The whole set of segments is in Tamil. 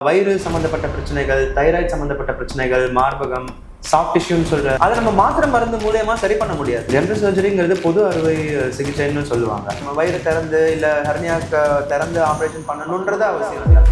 வயிறு சம்பந்தப்பட்ட பிரச்சனைகள், தைராய்டு சம்பந்தப்பட்ட பிரச்சனைகள், மார்பகம், சாஃப்ட் டிஷ்யூன்னு சொல்ற அதை நம்ம மாத்திரை மருந்து மூலியமா சரி பண்ண முடியாது. ஜெனரல் சர்ஜரிங்கிறது பொது அறுவை சிகிச்சைன்னு சொல்லுவாங்க. நம்ம வயிறு திறந்து இல்ல ஹெர்னியாக்கு திறந்து ஆப்ரேஷன் பண்ணணும்ன்றது அவசியம் இல்லை.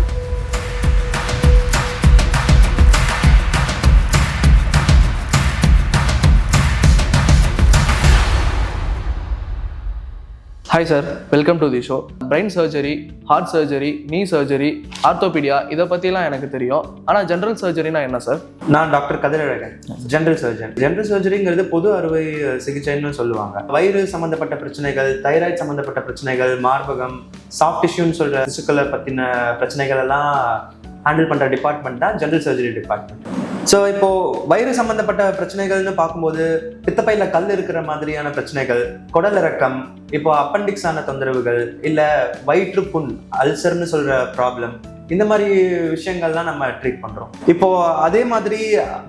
Hi sir, welcome to the show. Brain surgery, heart surgery, knee surgery, orthopaedia இதை பற்றிலாம் எனக்கு தெரியும். ஆனால் ஜென்ரல் சர்ஜரினா என்ன சார்? நான் doctor Kathirazhagan, general surgeon. General சர்ஜரிங்கிறது பொது அறுவை சிகிச்சைன்னு சொல்லுவாங்க. வயிறு சம்பந்தப்பட்ட பிரச்சனைகள், தைராய்டு சம்பந்தப்பட்ட பிரச்சனைகள், மார்பகம், சாஃப்ட் டிஷ்யூன்னு சொல்ற திசுக்களை பற்றின பிரச்சனைகள் எல்லாம் ஹேண்டில் பண்ணுற டிபார்ட்மெண்ட் தான் ஜென்ரல் சர்ஜரி டிபார்ட்மெண்ட். ஸோ இப்போ வயிறு சம்பந்தப்பட்ட பிரச்சனைகள்னு பார்க்கும்போது பித்தப்பையில கல் இருக்கிற மாதிரியான பிரச்சனைகள், குடலிறக்கம், இப்போ அப்பண்டிக்ஸ் ஆன தொந்தரவுகள், இல்லை வயிற்றுப்புண், அல்சர்னு சொல்ற ப்ராப்ளம், இந்த மாதிரி விஷயங்கள்லாம் நம்ம ட்ரீட் பண்றோம். இப்போ அதே மாதிரி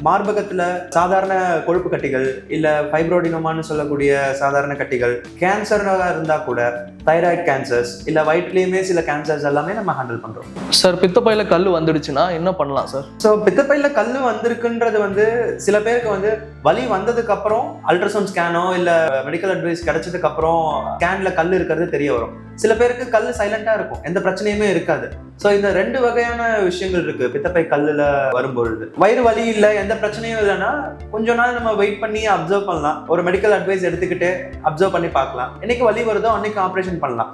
மார்பகத்துல சாதாரண கொழுப்பு கட்டிகள், இல்ல ஃபைப்ரோடினோமான்னு சொல்லக்கூடிய சாதாரண கட்டிகள், கேன்சராக இருந்தா கூட தைராய்டு கேன்சர்ஸ், இல்ல வயிற்றுலயுமே சில கேன்சர்ஸ் எல்லாமே நம்ம ஹேண்டில் பண்றோம். சார், பித்தப்பையில கல் வந்துடுச்சுன்னா என்ன பண்ணலாம் சார்? ஸோ பித்தப்பையில கல் வந்திருக்குன்றது சில பேருக்கு வலி வந்ததுக்கு அப்புறம் அல்ட்ராசவுண்ட் ஸ்கேனோ இல்ல மெடிக்கல் அட்வைஸ் கிடைச்சதுக்கு அப்புறம் ஸ்கேன்ல கல் இருக்கிறது தெரிய வரும். சில பேருக்கு கல் சைலண்டா இருக்கும், எந்த பிரச்சனையுமே இருக்காது. ஸோ இந்த ரெண்டு வகையான விஷயங்கள் இருக்கு பித்தப்பை கல்லுல வரும்பொழுது. வயிறு வலி இல்லை, எந்த பிரச்சனையும் இல்லைன்னா கொஞ்ச நாள் நம்ம வெயிட் பண்ணி அப்சர்வ் பண்ணலாம். ஒரு மெடிக்கல் அட்வைஸ் எடுத்துக்கிட்டு அப்சர்வ் பண்ணி பார்க்கலாம். என்னைக்கு வலி வருதோ அன்னைக்கு ஆப்ரேஷன் பண்ணலாம்.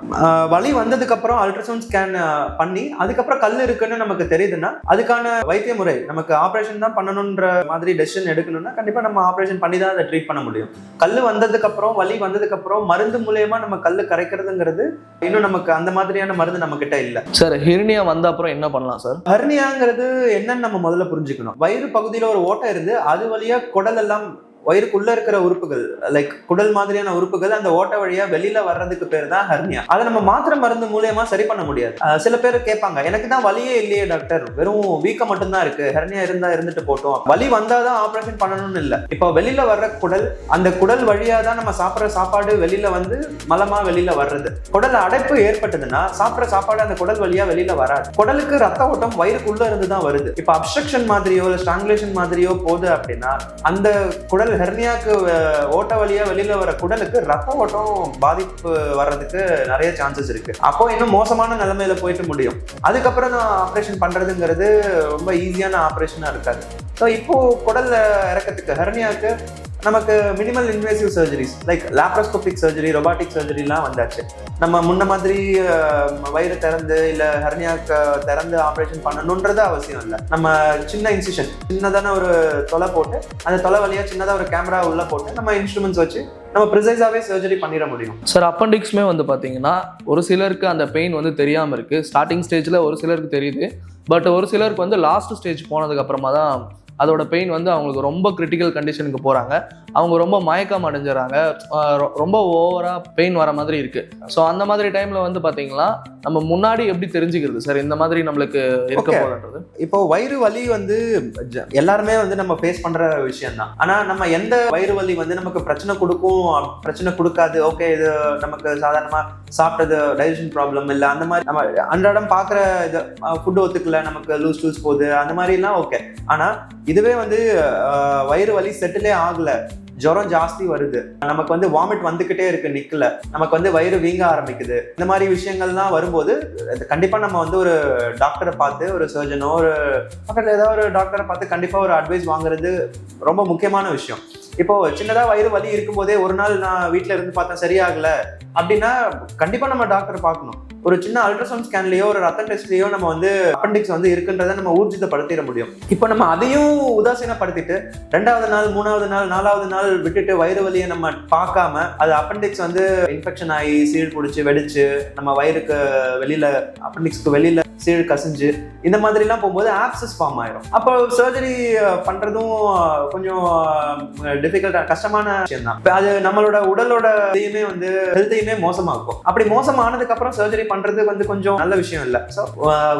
வலி வந்ததுக்கு அப்புறம் அல்ட்ராசவுண்ட் ஸ்கேன் பண்ணி அதுக்கப்புறம் கல் இருக்குன்னு நமக்கு தெரியுதுன்னா அதுக்கான வைத்திய முறை, நமக்கு ஆப்ரேஷன் தான் பண்ணணுன்ற மாதிரி டெசிஷன் எடுக்கணும்னா கண்டிப்பா நம்ம ஆப்ரேஷன் பண்ணி தான் அதை ட்ரீட் பண்ண முடியும். கல் வந்ததுக்கு அப்புறம், வலி வந்ததுக்கு அப்புறம் மருந்து மூலியமா நம்ம கல் கரைக்கிறதுங்கிறது இன்னும் நமக்கு அந்த மாதிரியான மருந்து நம்ம கிட்ட இல்ல. சார், ஹெர்னியா வந்த அப்புறம் என்ன பண்ணலாம் சார்? ஹெர்னியாங்கிறது என்னன்னு நம்ம முதல்ல புரிஞ்சுக்கணும். வயிறு பகுதியில ஒரு ஓட்டை இருந்து அது வழியா குடல் எல்லாம், வயிறுக்குள்ள இருக்கிற உறுப்புகள் லைக் குடல் மாதிரியான உறுப்புகள் அந்த ஓட்டை வழியா வெளியில வர்றதுக்கு பேர் தான் ஹெர்னியா. அதை நம்ம மாத்திரை மருந்து மூலியமா சரி பண்ண முடியாது. சில பேர் கேட்பாங்க, எனக்கு தான் வலியே இல்லையே டாக்டர், வெறும் வீக்கம் மட்டும்தான் இருக்கு, ஹெர்னியா இருந்தா இருந்துட்டு போட்டோம், வலி வந்தாதான் ஆப்ரேஷன் பண்ணணும்னு இல்லை. இப்போ வெளியில வர்ற குடல், அந்த குடல் வழியா தான் நம்ம சாப்பிட்ற சாப்பாடு வெளியில வந்து மலமா வெளியில வர்றது. குடல் அடைப்பு ஏற்பட்டதுன்னா சாப்பிட்ற சாப்பாடு அந்த குடல் வழியா வெளியில வராது. குடலுக்கு ரத்த ஓட்டம் வயிறுக்குள்ள இருந்து தான் வருது. இப்போ அப்ஸ்ட்ரக்ஷன் மாதிரியோ இல்லை ஸ்ட்ராங்குலேஷன் மாதிரியோ போகுது அப்படின்னா அந்த குடல் ஹெர்னியாக்கு ஓட்ட வழியா வெளியில வர குடலுக்கு ரத்த ஓட்டம் பாதிப்பு வர்றதுக்கு நிறைய சான்சஸ் இருக்கு. அப்போ இன்னும் மோசமான நிலைமையில போயிட்டு முடியும். அதுக்கப்புறம் தான் ஆப்ரேஷன் பண்றதுங்கிறது ரொம்ப ஈஸியான ஆப்ரேஷனா இருக்காது. ஸோ இப்போ குடல் இறக்கத்துக்கு ஹெர்னியாக்கு நமக்கு minimal invasive surgeries like laparoscopic surgery, robotic சர்ஜரிலாம் வந்தாச்சு. நம்ம முன்ன மாதிரி வயிறு திறந்து இல்லை ஹெர்னியாக்கு திறந்து ஆப்ரேஷன் பண்ணணுன்றது அவசியம் இல்லை. நம்ம சின்ன இன்சிஷன், சின்னதான ஒரு தொலை போட்டு அந்த தொலை வழியா சின்னதாக ஒரு கேமரா உள்ள போட்டு நம்ம இன்ஸ்ட்ருமெண்ட்ஸ் வச்சு நம்ம ப்ரிசைஸாகவே சர்ஜரி பண்ணிட முடியும். சார், அப்பண்டிக்ஸ்மே பார்த்தீங்கன்னா ஒரு சிலருக்கு அந்த பெயின் தெரியாமல் இருக்கு. ஸ்டார்டிங் ஸ்டேஜில் ஒரு சிலருக்கு தெரியுது, பட் ஒரு சிலருக்கு லாஸ்ட் ஸ்டேஜ் போனதுக்கு அப்புறமா தான் அதோட பெயின் அவங்களுக்கு ரொம்ப கிரிட்டிக்கல் கண்டிஷனுக்கு போகிறாங்க. அவங்க ரொம்ப மயக்கம் அடைஞ்சிடறாங்க, ரொம்ப ஓவராக பெயின் வர மாதிரி இருக்குது. ஸோ அந்த மாதிரி டைமில் பார்த்தீங்கன்னா நம்ம முன்னாடி எப்படி தெரிஞ்சுக்கிறது சார் இந்த மாதிரி நம்மளுக்கு இருக்க போகுதுன்றது? இப்போ வயிறு வலி எல்லாருமே நம்ம ஃபேஸ் பண்ணுற விஷயம் தான். ஆனால் நம்ம எந்த வயிறு வலி நமக்கு பிரச்சனை கொடுக்கும், பிரச்சனை கொடுக்காது, ஓகே இது நமக்கு சாதாரணமாக சாப்பிட்டது டைஜஷன் ப்ராப்ளம் இல்லை, அந்த மாதிரி நம்ம அன்றாடம் பார்க்குற இது ஃபுட்டு ஒத்துக்கல, நமக்கு லூஸ் போகுது, அந்த மாதிரிலாம் ஓகே. ஆனால் இதுவே வயிறு வலி செட்டிலே ஆகல, ஜுரம் ஜாஸ்தி வருது, நமக்கு வாமிட் வந்துகிட்டே இருக்கு, நிக்கல, நமக்கு வயிறு வீங்க ஆரம்பிக்குது, இந்த மாதிரி விஷயங்கள்லாம் வரும்போது கண்டிப்பா நம்ம ஒரு டாக்டரை பார்த்து, ஒரு சர்ஜனோ ஒரு பக்கத்துல ஏதாவது ஒரு டாக்டரை பார்த்து கண்டிப்பா ஒரு அட்வைஸ் வாங்குறது ரொம்ப முக்கியமான விஷயம். இப்போ சின்னதா வயிறு வலி இருக்கும்போதே ஒரு நாள் நான் வீட்டுல இருந்து பார்த்தா சரியாகல அப்படின்னா கண்டிப்பா நம்ம டாக்டரை பார்க்கணும். ஒரு சின்ன அல்ட்ராசவுண்ட் ஸ்கேன்லயோ ஒரு ரத்த டெஸ்ட்லயோ நம்ம அப்பண்டிக்ஸ் இருக்குன்றதை நம்ம ஊர்ஜிதப்படுத்திட முடியும். இப்போ நம்ம அதையும் உதாசீனப்படுத்திட்டு 2வது நாள் 3வது நாள் 4வது நாள் விட்டுட்டு வயிறு வலியை நம்ம பார்க்காம அது அப்பண்டிக்ஸ் இன்ஃபெக்ஷன் ஆகி சீழ் பிடிச்சி வெடிச்சு நம்ம வயிறுக்கு வெளியில, அப்பண்டிக்ஸ்க்கு வெளியில சீழ் கசிஞ்சு இந்த மாதிரிலாம் போகும்போது ஆப்சஸ் ஃபார்ம் ஆயிரும். அப்போ சர்ஜரி பண்றதும் கொஞ்சம் டிஃபிகல்ட்டா கஷ்டமான விஷயம் தான். அது நம்மளோட உடலோட இதையுமே ஹெல்த்தையுமே வயிறையுமே மோசமாக்கும். அப்படி மோசமானதுக்கு அப்புறம் சர்ஜரி பண்றது வந்து கொஞ்சம் நல்ல விஷயம் இல்ல. ஸோ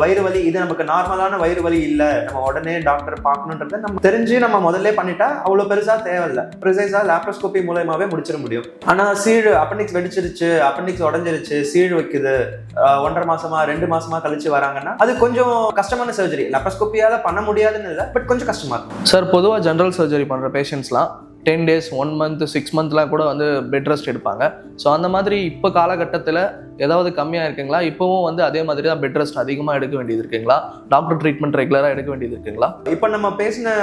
வயிறு வலி இது நமக்கு நார்மலான வயிறு வலி இல்ல, நம்ம உடனே டாக்டர் பார்க்கணுன்றத நம்ம தெரிஞ்சு நம்ம முதல்ல பண்ணிட்டா அவ்வளவு பெருசா தேவையில்லை. ப்ரிசைஸா லாப்ரோஸ்கோபி மூலமாவே முடிச்சிட முடியும். ஆனா சீழ் அப்பெண்டிக்ஸ் வெடிச்சிருச்சு, அப்பெண்டிக்ஸ் உடஞ்சிருச்சு, சீழ் வைக்குது, 1.5 மாசமா 2 மாசமா கழிச்சு வராங்கன்னா அது கொஞ்சம் கஷ்டமான சர்ஜரி. லாப்ரோஸ்கோபியால பண்ண முடியாதுன்னு இல்லை, பட் கொஞ்சம் கஷ்டமா இருக்கும். சார் பொதுவாக ஜென்ரல் சர்ஜரி பண்ணுற பேஷண்ட்ஸ்லாம் 10 days 1 month 6 monthலாம் கூட வந்து பெட் ரெஸ்ட் எடுப்பாங்க. ஸோ அந்த மாதிரி இப்போ காலகட்டத்தில் ஏதாவது கம்மியாக இருக்குங்களா? இப்போவும் வந்து அதே மாதிரி தான் பெட் ரெஸ்ட் அதிகமாக எடுக்க வேண்டியது இருக்குங்களா? டாக்டர் ட்ரீட்மெண்ட் ரெகுலராக எடுக்க வேண்டியது இருக்குங்களா? இப்போ நம்ம பேசின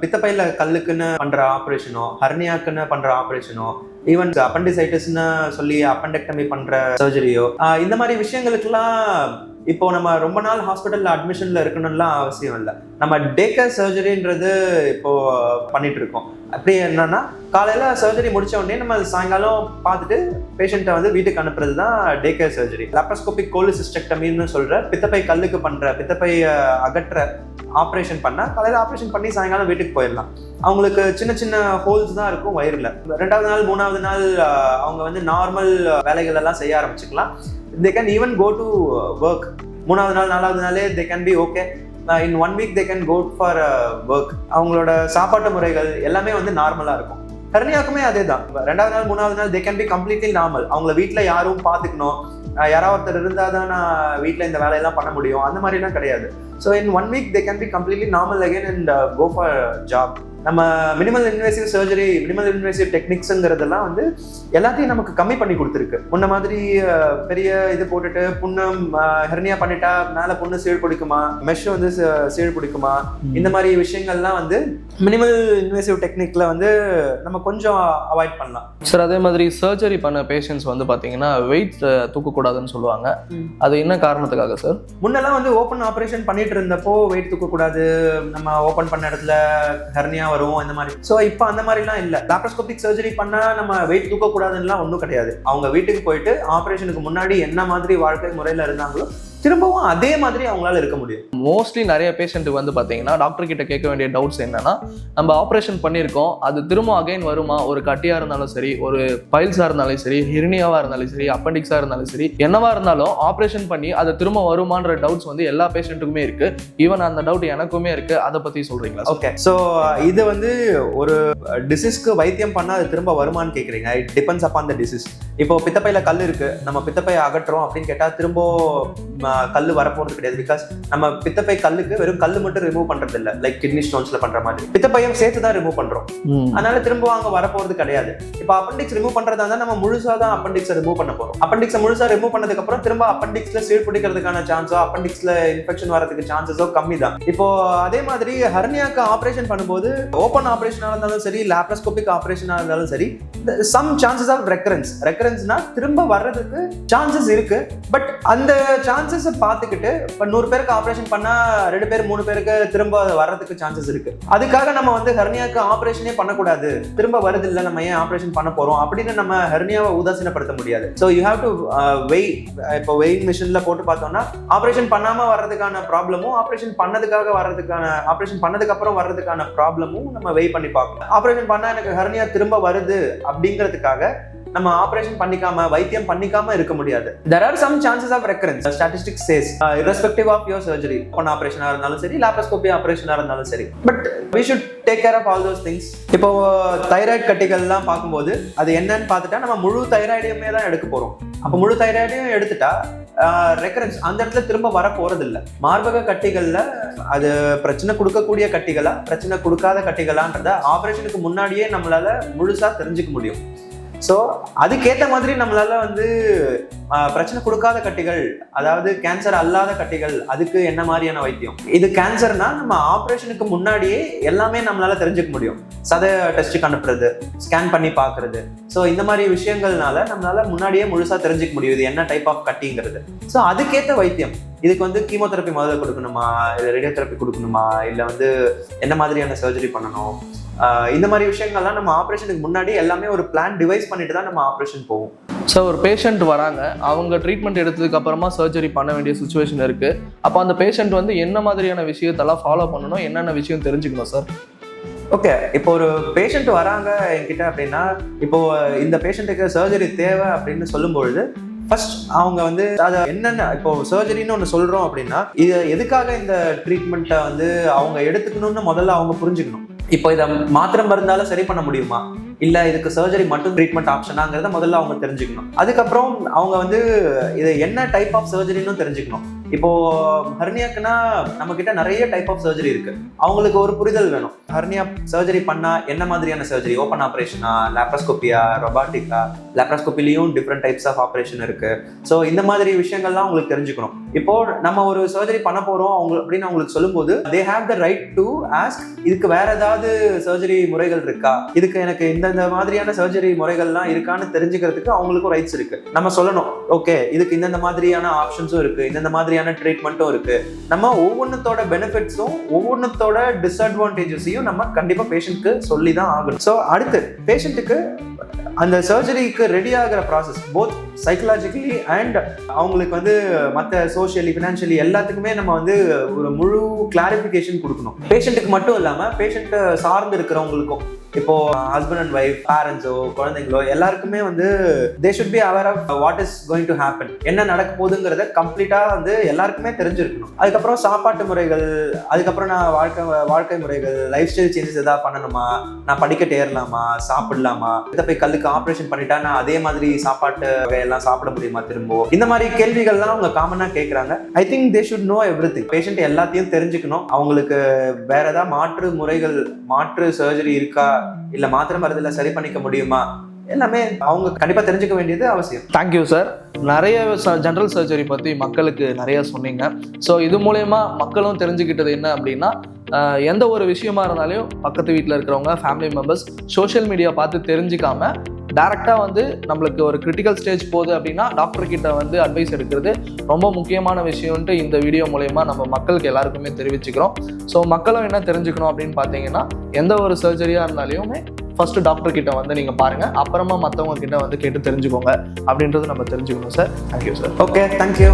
பித்தப்பையில கல்லுக்குன்னு பண்ற ஆப்ரேஷனோ, ஹர்னியாக்குன்னு பண்ற ஆப்ரேஷனோ, ஈவன் அப்பெண்டிசைட்டிஸ்ன்னு சொல்லி அப்பெண்டெக்டமி பண்ற சர்ஜரியோ, இந்த மாதிரி விஷயங்களுக்குலாம் இப்போ நம்ம ரொம்ப நாள் ஹாஸ்பிட்டல்ல அட்மிஷன்ல இருக்கணும்லாம் அவசியம் இல்லை. நம்ம டே கேர் சர்ஜரின்றது இப்போ பண்ணிட்டு இருக்கோம். அப்படி என்னன்னா காலையில சர்ஜரி முடிச்ச உடனே நம்ம சாயங்காலம் பார்த்துட்டு பேஷண்ட்டை வந்து வீட்டுக்கு அனுப்புறது தான் டே கேர் சர்ஜரி. லாப்ரோஸ்கோபிக் கோலிசிஸ்டெக்டமின்னு சொல்ற பித்தப்பை கல்லுக்கு பண்ற பித்தப்பை அகற்ற ஆப்ரேஷன் பண்ணா காலையில ஆப்ரேஷன் பண்ணி சாயங்காலம் வீட்டுக்கு போயிடலாம். அவங்களுக்கு சின்ன சின்ன ஹோல்ஸ் தான் இருக்கும் வயிறுல. 2வது நாள் 3வது நாள் அவங்க வந்து நார்மல் வேலைகள் எல்லாம் செய்ய ஆரம்பிச்சுக்கலாம். they can even go to work. 3வது நாள் 4வது நாளே they can be okay. in 1 week they can go for work. அவங்களோட சாப்பாட்டு முறைகள் எல்லாமே வந்து நார்மலா இருக்கும். ஹெர்னியாக்குமே அதே தான். 2வது நாள் 3வது நாள் they can be completely normal. அவங்கள வீட்டில் யாரும் பார்த்துக்கணும், யாராவது ஒருத்தர் இருந்தால் தான் நான் வீட்டில் இந்த வேலையெல்லாம் பண்ண முடியும், அந்த மாதிரிலாம் கிடையாது. So in 1 week they can be completely normal again and go for job. நம்ம minimal invasive surgery, minimal invasive டெக்னிக்ஸுங்கிறதெல்லாம் வந்து எல்லாத்தையும் நமக்கு கம்மி பண்ணி கொடுத்துருக்கு. முன்ன மாதிரி பெரிய இது போட்டுட்டு புண்ணு ஹெர்னியா பண்ணிட்டா மேலே புண்ணு சீழ் பிடிக்குமா, மெஷ் வந்து சீழ் பிடிக்குமா, இந்த மாதிரி விஷயங்கள்லாம் வந்து மினிமல் இன்வேசிவ் டெக்னிக்ல வந்து நம்ம கொஞ்சம் அவாய்ட் பண்ணலாம். சார் அதே மாதிரி சர்ஜரி பண்ண பேஷண்ட்ஸ் வந்து பார்த்தீங்கன்னா வெயிட் தூக்கக்கூடாதுன்னு சொல்லுவாங்க. அது என்ன காரணத்துக்காக சார்? முன்னெல்லாம் வந்து ஓப்பன் ஆப்ரேஷன் பண்ணிட்டு இருந்தப்போ வெயிட் தூக்கக்கூடாது, நம்ம ஓப்பன் பண்ண இடத்துல ஹெர்னியா வரும் இந்த மாதிரி. ஸோ இப்போ அந்த மாதிரிலாம் இல்லை. லாப்ரோஸ்கோபிக் சர்ஜரி பண்ணா நம்ம வெயிட் தூக்கக்கூடாதுலாம் ஒன்றும் கிடையாது. அவங்க வீட்டுக்கு போயிட்டு ஆப்ரேஷனுக்கு முன்னாடி என்ன மாதிரி வாழ்க்கை முறையில் இருந்தாங்களோ திரும்பவும் அதே மாதிரி அவங்களால இருக்க முடியும். மோஸ்ட்லி நிறைய பேஷண்ட்டுக்கு வந்து பார்த்தீங்கன்னா டாக்டர் கிட்ட கேட்க வேண்டிய டவுட்ஸ் என்னன்னா, நம்ம ஆப்ரேஷன் பண்ணியிருக்கோம், அது திரும்ப அகைன் வருமா? ஒரு கட்டியாக இருந்தாலும் சரி, ஒரு பைல்ஸாக இருந்தாலும் சரி, ஹிர்னியாவாக இருந்தாலும் சரி, அப்பெண்டிக்ஸாக இருந்தாலும் சரி, என்னவா இருந்தாலும் ஆப்ரேஷன் பண்ணி அது திரும்ப வருமான்ற டவுட்ஸ் வந்து எல்லா பேஷண்ட்டுக்குமே இருக்கு. ஈவன் அந்த டவுட் எனக்குமே இருக்கு. அதை பற்றி சொல்றீங்களா? ஓகே, ஸோ இது வந்து ஒரு டிசீஸ்க்கு வைத்தியம் பண்ணால் அது திரும்ப வருமானு கேட்குறீங்க. It depends upon the disease. இப்போ பித்தப்பையில கல் இருக்கு, நம்ம பித்தப்பையை அகற்றுறோம் அப்படின்னு கேட்டால் திரும்ப கல்லு வரப்போறது கிடையாது. பிகாஸ் நம்ம பித்தப்பை கல்லுக்கு வெறும் கல்லு மட்டும் ரிமூவ் பண்றது இல்லை, லைக் கிட்னி ஸ்டோன்ஸ்ல பண்ற மாதிரி பித்தப்பையும் சேர்த்து தான் ரிமூவ் பண்றோம். அதனால திரும்ப அங்க வரப்போறது கிடையாது. இப்போ அப்பெண்டிக்ஸ் ரிமூவ் பண்றதா இருந்தா நம்ம முழுசா தான் அப்பெண்டிக்ஸை ரிமூவ் பண்ண போறோம். அப்பெண்டிக்ஸை முழுசா ரிமூவ் பண்ணதுக்கு அப்புறம் திரும்ப அப்பெண்டிக்ஸ்ல சீழ் பிடிக்கிறதுக்கான சான்ஸோ அப்பெண்டிக்ஸ்ல இன்ஃபெக்ஷன் வரதுக்கு சான்சஸோ கம்மி தான். இப்போ அதே மாதிரி ஹெர்னியாக்கு ஆப்ரேஷன் பண்ணும்போது ஓப்பன் ஆப்ரேஷனா இருந்தாலும் சரி, லாப்ரோஸ்கோபிக் ஆப்ரேஷனா இருந்தாலும் சரி, சம் சான்சஸ் ஆஃப் ரெக்கரன்ஸ்னா திரும்ப வர்றதுக்கு சான்சஸ் இருக்கு. பட் அந்த சான்சஸ் பார்த்துக்கிட்டு இப்போ 100 பேருக்கு ஆப்ரேஷன் பண்ணா 2 பேர் 3 பேருக்கு திரும்ப வர்றதுக்கு சான்சஸ் இருக்கு. அதுக்காக நம்ம வந்து ஹெர்னியாக்கு ஆப்ரேஷனே பண்ணக்கூடாது, திரும்ப வருது இல்லை நம்ம ஏன் ஆப்ரேஷன் பண்ண போறோம் அப்படின்னு நம்ம ஹெர்னியாவை உதாசீனப்படுத்த முடியாது. So you have to wait. இப்போ வெயிங் மிஷின்ல போட்டு பார்த்தோம்னா ஆப்ரேஷன் பண்ணாம வர்றதுக்கான ப்ராப்ளமும் ஆப்ரேஷன் பண்ணதுக்காக வர்றதுக்கான ஆப்ரேஷன் பண்ணதுக்கு அப்புறம் வர்றதுக்கான ப்ராப்ளமும் நம்ம வெயிட் பண்ணி பார்க்கணும். ஆப்ரேஷன் பண்ணா எனக்கு ஹெர்னியா திரும்ப வருது அப்படிங்கிறதுக்காக நம்ம ஆப்ரேஷன் பண்ணிக்காம வைத்தியம் பண்ணிக்காம இருக்க முடியாது. there are some chances of recurrence. statistics says irrespective of your surgery, on ஆபரேஷனா இருந்தாலும் சரி, லாப்ரோஸ்கோபி ஆபரேஷனா இருந்தாலும் சரி, but we should take care of all those things. இப்போ தைராய்டு கட்டிகள்லாம் பார்க்கும்போது அது என்னன்னு பார்த்துட்டா நம்ம முழு தைராய்டையுமே தான் எடுக்க போறோம். அப்போ முழு தைராய்டையும் எடுத்துட்டா ரெக்கரன்ஸ் அந்த இடத்துல திரும்ப வர போறது இல்லை. மார்பக கட்டிகள்ல அது பிரச்சனை கொடுக்கக்கூடிய கட்டிகளா பிரச்சனை கொடுக்காத கட்டிகளான்றத ஆபரேஷனுக்கு முன்னாடியே நம்மளால முழுசா தெரிஞ்சுக்க முடியும். ஸோ அதுக்கேற்ற மாதிரி நம்மளால வந்து பிரச்சனை கொடுக்காத கட்டிகள், அதாவது கேன்சர் அல்லாத கட்டிகள், அதுக்கு என்ன மாதிரியான வைத்தியம். இது கேன்சர்னா நம்ம ஆப்ரேஷனுக்கு முன்னாடியே எல்லாமே நம்மளால தெரிஞ்சுக்க முடியும். சதை டெஸ்ட்டுக்கு அனுப்புறது, ஸ்கேன் பண்ணி பார்க்கறது, ஸோ இந்த மாதிரி விஷயங்கள்னால நம்மளால முன்னாடியே முழுசா தெரிஞ்சுக்க முடியும் இது என்ன டைப் ஆஃப் கட்டிங்கிறது. ஸோ அதுக்கேற்ற வைத்தியம். இதுக்கு வந்து கீமோதெரப்பி முதல்ல கொடுக்கணுமா, இல்லை ரேடியோதெரப்பி கொடுக்கணுமா, இல்லை வந்து என்ன மாதிரியான சர்ஜரி பண்ணணும், இந்த மாதிரி விஷயங்கள்லாம் நம்ம ஆப்ரேஷனுக்கு முன்னாடி எல்லாமே ஒரு பிளான் டிவைஸ் பண்ணிட்டு தான் நம்ம ஆப்ரேஷன் போவோம். ஸோ ஒரு பேஷண்ட் வராங்க, அவங்க ட்ரீட்மெண்ட் எடுத்ததுக்கு அப்புறமா சர்ஜரி பண்ண வேண்டிய சுச்சுவேஷன் இருக்கு. அப்போ அந்த பேஷண்ட் வந்து என்ன மாதிரியான விஷயத்தெல்லாம் ஃபாலோ பண்ணணும், என்னென்ன விஷயம் தெரிஞ்சுக்கணும் சார்? ஓகே, இப்போ ஒரு பேஷண்ட் வராங்க என்கிட்ட அப்படின்னா, இப்போ இந்த பேஷண்ட்டுக்கு சர்ஜரி தேவை அப்படின்னு சொல்லும்பொழுது ஃபர்ஸ்ட் அவங்க வந்து அதை என்னென்ன, இப்போ சர்ஜரின்னு ஒன்று சொல்றோம் அப்படின்னா இது எதுக்காக இந்த ட்ரீட்மெண்ட்டை வந்து அவங்க எடுத்துக்கணும்னு முதல்ல அவங்க புரிஞ்சுக்கணும். இப்போ இதை மாத்திரை மருந்தால சரி பண்ண முடியுமா, இல்லை இதுக்கு சர்ஜரி மட்டும் ட்ரீட்மெண்ட் ஆப்ஷனாங்கிறத முதல்ல அவங்க தெரிஞ்சுக்கணும். அதுக்கப்புறம் அவங்க வந்து இது என்ன டைப் ஆஃப் சர்ஜரின்னு தெரிஞ்சுக்கணும். இப்போ ஹர்னியாக்குன்னா நம்ம கிட்ட நிறைய டைப் ஆஃப் சர்ஜரி இருக்கு. அவங்களுக்கு ஒரு புரிதல் வேணும். ஹர்னியா சர்ஜரி பண்ணா என்ன மாதிரியான சர்ஜரி, ஓப்பன் ஆப்ரேஷனா, லேப்ரோஸ்கோப்பியா, ரொபாட்டிக்கா, லேப்ரோஸ்கோப்பிலையும் டிஃப்ரெண்ட் டைப்ஸ் ஆஃப் ஆப்ரேஷன் இருக்கு. ஸோ இந்த மாதிரி விஷயங்கள்லாம் அவங்களுக்கு தெரிஞ்சுக்கணும். இப்போ நம்ம ஒரு சர்ஜரி பண்ண போறோம் அவங்க அப்படின்னு அவங்களுக்கு சொல்லும்போது they have the right to ask, இதுக்கு வேற ஏதாவது சர்ஜரி முறைகள் இருக்கா, இதுக்கு எனக்கு இந்த மாதிரியான சர்ஜரி முறைகள்லாம் இருக்கான்னு தெரிஞ்சுக்கிறதுக்கு அவங்களுக்கும் ரைட்ஸ் இருக்கு. நம்ம சொல்லணும், ஓகே இதுக்கு இந்த மாதிரியான ஆப்ஷன்ஸும் இருக்கு, இந்த மாதிரியான ட்ரீட்மெண்ட்டும் இருக்கு. நம்ம ஒவ்வொன்றத்தோட பெனிஃபிட்ஸும் ஒவ்வொன்றத்தோட டிஸ்அட்வான்டேஜஸையும் நம்ம கண்டிப்பா பேஷண்ட்க்கு சொல்லி தான் ஆகணும். ஸோ அடுத்து பேஷண்ட்டுக்கு அந்த சர்ஜரிக்கு ரெடி ஆகிற ப்ராசஸ் போத் சைக்கலாஜிக்கலி அண்ட் அவங்களுக்கு வந்து மற்ற சோஷியலி ஃபினான்ஷியலி எல்லாத்துக்குமே நம்ம வந்து ஒரு முழு கிளாரிஃபிகேஷன் கொடுக்கணும். பேஷண்ட்டுக்கு மட்டும் இல்லாமல் பேஷண்ட்டை சார்ந்து இருக்கிறவங்களுக்கும், இப்போ ஹஸ்பண்ட் அண்ட் ஒய்ஃப், பேரண்ட்ஸோ, குழந்தைங்களோ எல்லாருக்குமே வந்து they should be aware of what is going to happen, என்ன நடக்க போகுதுங்கிறத கம்ப்ளீட்டா வந்து எல்லாருக்குமே தெரிஞ்சிருக்கணும். அதுக்கப்புறம் சாப்பாட்டு முறைகள், அதுக்கப்புறம் நான் வாழ்க்கை முறைகள், லைஃப் ஸ்டைல் சேஞ்சஸ் எதாவது பண்ணணுமா, நான் படிக்கட்டு ஏறலாமா, சாப்பிடலாமா, இதை போய் கல்லுக்கு ஆப்ரேஷன் பண்ணிட்டா நான் அதே மாதிரி சாப்பாட்டு வகையெல்லாம் சாப்பிட முடியுமா திரும்ப, இந்த மாதிரி கேள்விகள்லாம் அவங்க காமனா கேட்கறாங்க. I think they should know everything. Patient எல்லாத்தையும் தெரிஞ்சுக்கணும். அவங்களுக்கு வேற ஏதாவது மாற்று முறைகள், மாற்று சர்ஜரி இருக்கா, இல்ல மாத்திரை மருந்துல சரி பண்ணிக்க முடியுமா, எல்லாமே அவங்க கண்டிப்பா தெரிஞ்சுக்க வேண்டியது அவசியம். Thank you sir. நிறைய ஜென்ரல் சர்ஜரி பற்றி மக்களுக்கு நிறைய சொன்னீங்க. ஸோ இது மூலயமா மக்களும் தெரிஞ்சுக்கிட்டது என்ன அப்படின்னா, எந்த ஒரு விஷயமா இருந்தாலும் பக்கத்து வீட்டில் இருக்கிறவங்க, ஃபேமிலி மெம்பர்ஸ் சோஷியல் மீடியா பார்த்து தெரிஞ்சிக்காம டேரெக்டாக வந்து நம்மளுக்கு ஒரு கிரிட்டிக்கல் ஸ்டேஜ் போகுது அப்படின்னா டாக்டர் கிட்ட வந்து அட்வைஸ் எடுக்கிறது ரொம்ப முக்கியமான விஷயம்ன்ட்டு இந்த வீடியோ மூலயமா நம்ம மக்களுக்கு எல்லாருக்குமே தெரிவிச்சுக்கிறோம். ஸோ மக்களும் என்ன தெரிஞ்சுக்கணும் அப்படின்னு பார்த்தீங்கன்னா, எந்த ஒரு சர்ஜரியாக இருந்தாலுமே ஃபர்ஸ்ட் டாக்டர் கிட்ட வந்து நீங்கள் பாருங்கள், அப்புறமா மற்றவங்க கிட்ட வந்து கேட்டு தெரிஞ்சுக்கோங்க அப்படின்றது நம்ம தெரிஞ்சுக்கணும் sir. Thank you sir. Okay, thank you.